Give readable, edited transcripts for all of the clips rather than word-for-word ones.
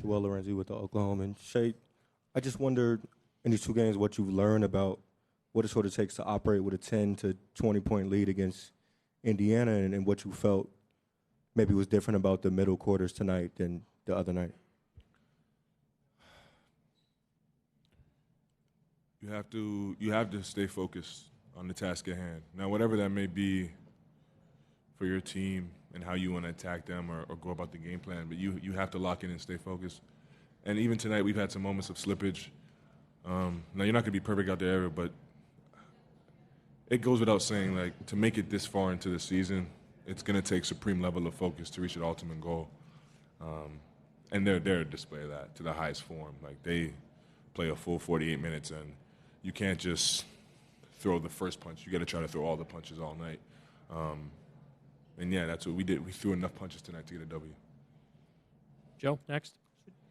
Joel Lorenzi with the Oklahoma. And Shai, I just wondered in these two games what you've learned about what it sort of takes to operate with a 10 to 20-point lead against Indiana, and what you felt maybe was different about the middle quarters tonight than the other night. You have to stay focused on the task at hand. Now, whatever that may be for your team and how you want to attack them or go about the game plan, but you have to lock in and stay focused. And even tonight, we've had some moments of slippage. Now, you're not going to be perfect out there, but it goes without saying, like, to make it this far into the season, it's going to take supreme level of focus to reach the ultimate goal. And they're a display of that to the highest form. Like, they play a full 48 minutes, and you can't just throw the first punch. You got to try to throw all the punches all night. And yeah, that's what we did. We threw enough punches tonight to get a W. Joe, next.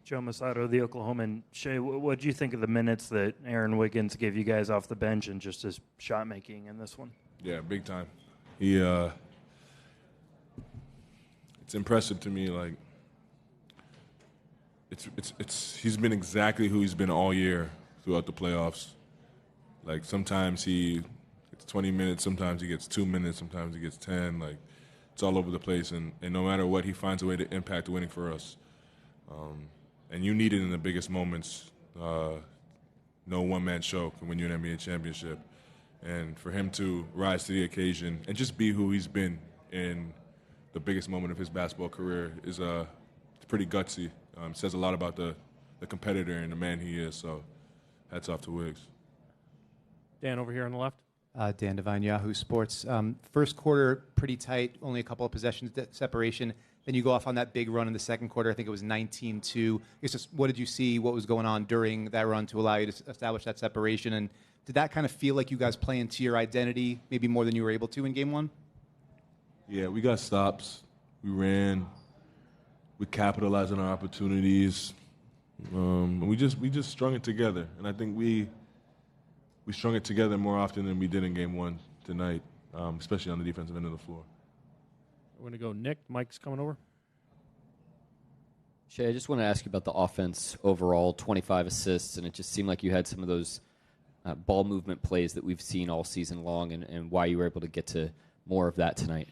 Joe Masato, the Oklahoman. Shai, what do you think of the minutes that Aaron Wiggins gave you guys off the bench and just his shot making in this one? Yeah, big time. He, it's impressive to me. Like, he's been exactly who he's been all year throughout the playoffs. Like, sometimes he gets 20 minutes, sometimes he gets 2 minutes, sometimes he gets 10. Like, it's all over the place, and no matter what, he finds a way to impact winning for us. And you need it in the biggest moments. No one-man show can win you an NBA championship. And for him to rise to the occasion and just be who he's been in the biggest moment of his basketball career is pretty gutsy. Says a lot about the competitor and the man he is. So hats off to Wiggs. Dan over here on the left. Dan Devine, Yahoo Sports. First quarter, pretty tight, only a couple of possessions separation. Then you go off on that big run in the second quarter. I think it was 19-2. It's just, what did you see? What was going on during that run to allow you to establish that separation? And did that kind of feel like you guys play into your identity, maybe more than you were able to in game one? Yeah, we got stops. We ran. We capitalized on our opportunities. We just strung it together. And I think we strung it together more often than we did in game one tonight, especially on the defensive end of the floor. We're going to go Nick. Mike's coming over. Shai, I just want to ask you about the offense overall, 25 assists, and it just seemed like you had some of those ball movement plays that we've seen all season long, and why you were able to get to more of that tonight.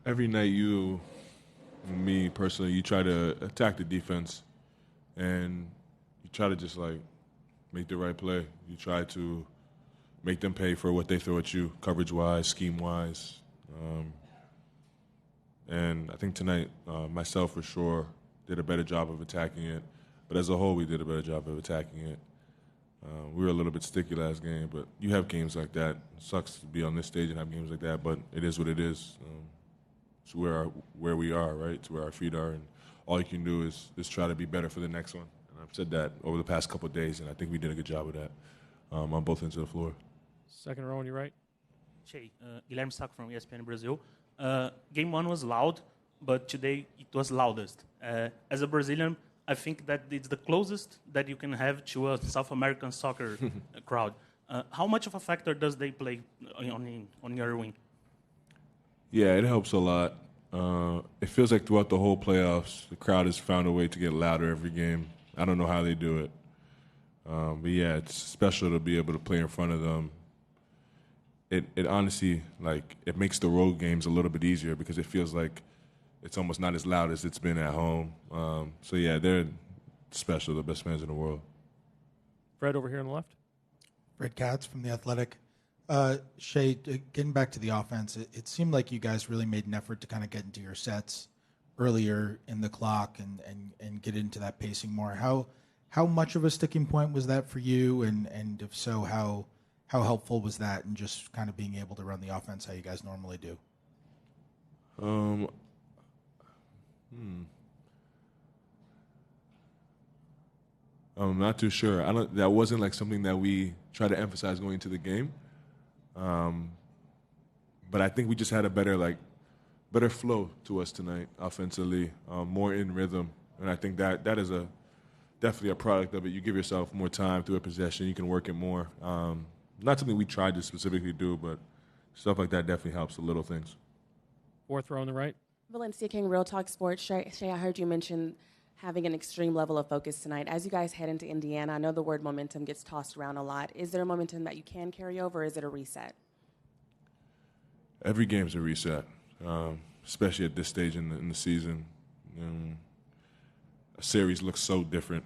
Every night me personally, you try to attack the defense, and you try to just, like, make the right play. You try to make them pay for what they throw at you, coverage-wise, scheme-wise. And I think tonight, myself for sure, did a better job of attacking it. But as a whole, we did a better job of attacking it. We were a little bit sticky last game, but you have games like that. It sucks to be on this stage and have games like that, but it is what it is. It's where we are, right? It's where our feet are, and all you can do is try to be better for the next one. And I've said that over the past couple of days, and I think we did a good job of that on both ends of the floor. Second row on your right. Shai, Guilherme Sacco from ESPN Brazil. Game one was loud, but today it was loudest. As a Brazilian, I think that it's the closest that you can have to a South American soccer crowd. How much of a factor does they play on your wing? Yeah, it helps a lot. It feels like throughout the whole playoffs, the crowd has found a way to get louder every game. I don't know how they do it. But yeah, it's special to be able to play in front of them. It honestly, like, it makes the road games a little bit easier because it feels like it's almost not as loud as it's been at home. So yeah, they're special, the best fans in the world. Fred over here on the left. Fred Katz from The Athletic. Shai, getting back to the offense, it seemed like you guys really made an effort to kind of get into your sets earlier in the clock and get into that pacing more. How much of a sticking point was that for you? And if so, how helpful was that in just kind of being able to run the offense how you guys normally do? I'm not too sure. That wasn't like something that we try to emphasize going into the game. But I think we just had a better flow to us tonight offensively, more in rhythm. And I think that is definitely a product of it. You give yourself more time through a possession, you can work it more. Not something we tried to specifically do, but stuff like that definitely helps, the little things. Fourth row on the right. Valencia King, Real Talk Sports. Shai, I heard you mention having an extreme level of focus tonight. As you guys head into Indiana, I know the word momentum gets tossed around a lot. Is there a momentum that you can carry over, or is it a reset? Every game's a reset, especially at this stage in the season. A series looks so different.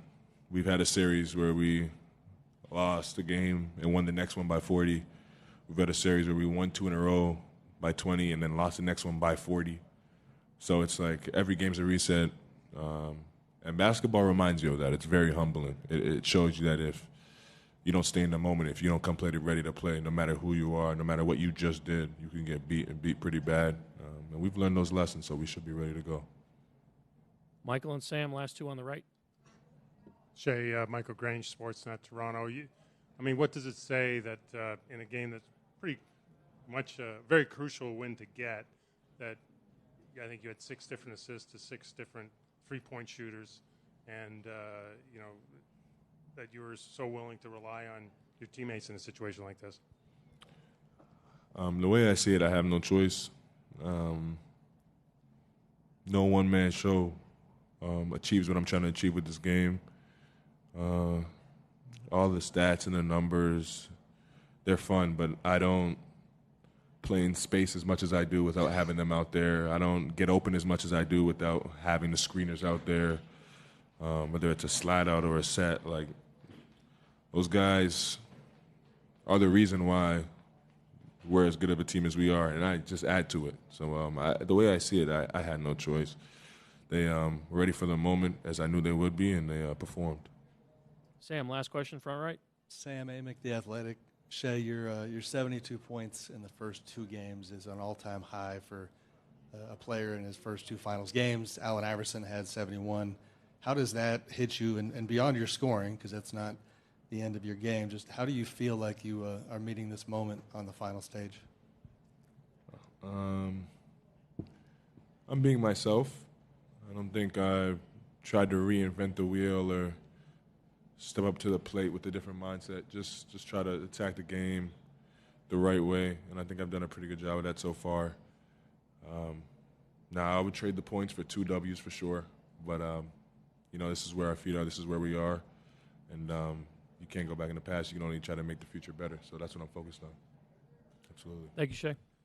We've had a series where we lost a game and won the next one by 40. We've had a series where we won 2 in a row by 20 and then lost the next one by 40. So it's like every game's a reset. And basketball reminds you of that. It's very humbling. It shows you that if you don't stay in the moment, if you don't come play ready to play, no matter who you are, no matter what you just did, you can get beat and beat pretty bad. And we've learned those lessons, so we should be ready to go. Michael and Sam, last two on the right. Shai, Michael Grange, Sportsnet, Toronto. What does it say that in a game that's pretty much a very crucial win to get, that I think you had 6 different assists to 6 different three-point shooters, and that you were so willing to rely on your teammates in a situation like this? The way I see it, I have no choice. No one-man show achieves what I'm trying to achieve with this game. All the stats and the numbers, they're fun, but I don't play in space as much as I do without having them out there. I don't get open as much as I do without having the screeners out there, whether it's a slide out or a set. Like, those guys are the reason why we're as good of a team as we are, and I just add to it. So the way I see it, I had no choice. They were ready for the moment, as I knew they would be, and they performed. Sam, last question, front right. Sam Amick, The Athletic. Shai, your 72 points in the first 2 games is an all-time high for a player in his first 2 finals games. Allen Iverson had 71. How does that hit you? And beyond your scoring, because that's not the end of your game, just how do you feel like you are meeting this moment on the final stage? I'm being myself. I don't think I tried to reinvent the wheel or step up to the plate with a different mindset. Just try to attack the game the right way, and I think I've done a pretty good job of that so far. Now, I would trade the points for 2 W's for sure, but this is where our feet are, this is where we are, and you can't go back in the past. You can only try to make the future better, so that's what I'm focused on. Absolutely. Thank you, Shai.